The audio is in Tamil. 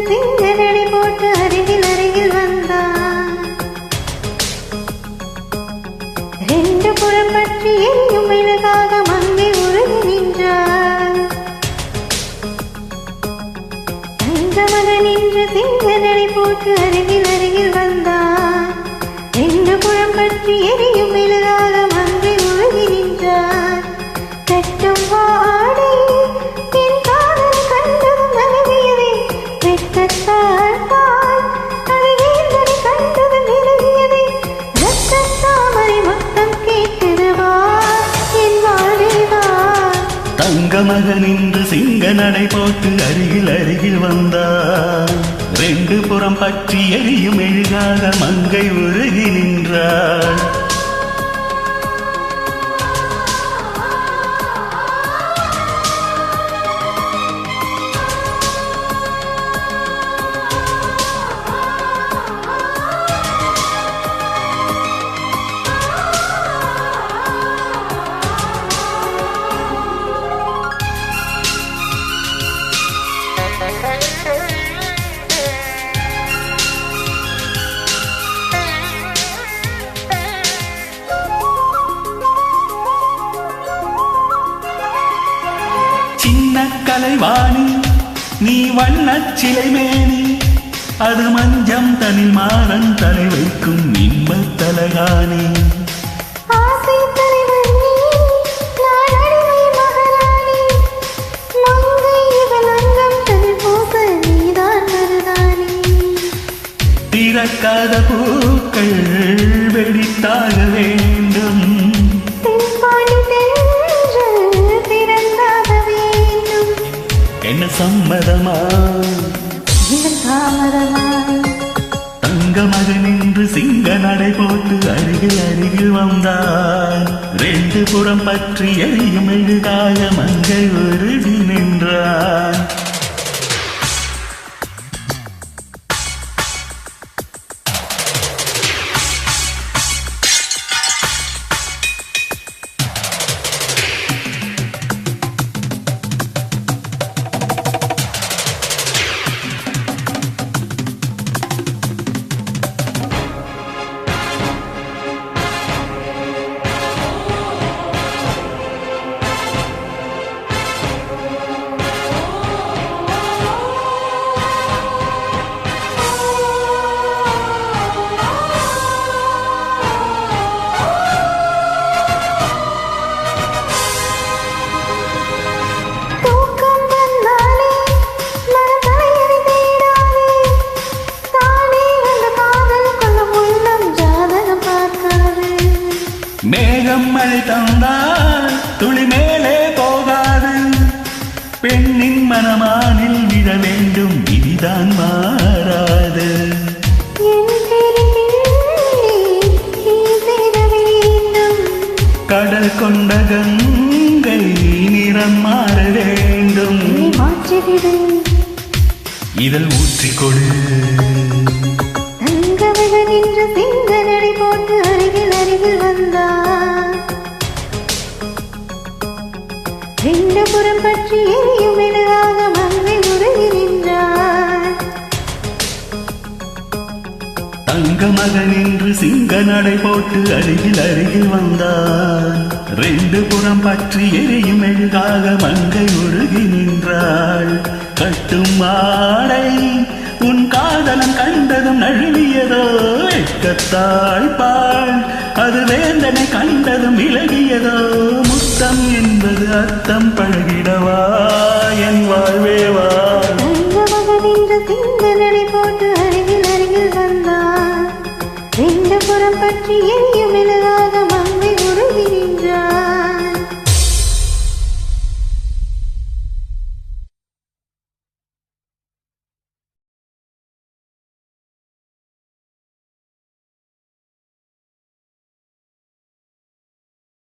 சிங்கநடை போட்டு அருகில் அருகில் வந்தான். ரெண்டு புறம் பற்றி எரியும் மெழுகாக மங்கை உருகி நின்றான். தங்கமகன் என்று சிங்கநடை போட்டு அருகில் அருகில் வந்தான். ரெண்டு புறம் பற்றி எரியும் மெழுகாக மங்கை உருகி நின்றான். தட்டும் வாடை என் காதல் கண்டதும் நழுவியதே, வெட்கத்தால் பால் அது ஏந்தனை கண்டதும் விலகியதே. ரத்தத்தாமரை மொத்தம் கேட்கிறவா என் வாழ்வேவா. தங்கமகன் இன்று சிங்க நடை போட்டு அருகில் அருகில் வந்தார். ரெண்டு புறம் பற்றி எரியும் மெழுகாக மங்கை உருகி நின்றாள். சின்ன கலைவாணி நீ வண்ணச் சிலைமேனி, அது மஞ்சம் தனில் மாறன் தலை வைக்கும் இன்பத் தலகாணி. ஆசை தலைவன் நீ, நான் அடிமை மகாராணி. மங்கை இவள் அங்கம் தனி பூச நீதான் மருதாணி. திறக்காத பூக்கள் வெடித்தாக வேண்டும், தென்பாண்டி தென்றல் பிறந்தாக வேண்டும். என்ன சம்மதமா இதன் தாமதமாய் தங்கமகன் என்று சிங்க நடை போட்டு அருகில் அருகில் வந்தான். ரெண்டு புறம் பற்றி எரியும் மெழுகாக மங்கை உருகி நின்றான். மேகம் மழை தந்தால் துளி மேலே போகாது, பெண்ணின் மனமானில் விழ வேண்டும் விதிதான் மாறாது. கடல் கொண்ட கங்கை நிறம் மாற வேண்டும், இதழ் ஊற்றிக்கொடு. தங்கமகன் என்று சிங்க நடை போட்டு அருகில் அருகில் வந்தான். ரெண்டு புறம் பற்றி எரியும் மெழுகாக மங்கை உருகி நின்றான். தங்கமகன் என்று சிங்க நடை போட்டு அருகில் அருகில் வந்தான். ரெண்டு புறம் பற்றி எரியும் மெழுகாக மங்கை உருகி நின்றாள். கட்டும் மாடை உன் காதலம் கண்டதும் நழுவியதோ, வெட்கத்தாள் பாள் அது வேந்தனை கண்டதும் விலகியதோ. முத்தம் என்பது அர்த்தம் பழகிடவா என் வாழ்வேவா. தங்கமகன் என்று சிங்க நடை போட்டு அருகில் அருகில் வந்தான். ரெண்டு புறம் பற்றி எரியும்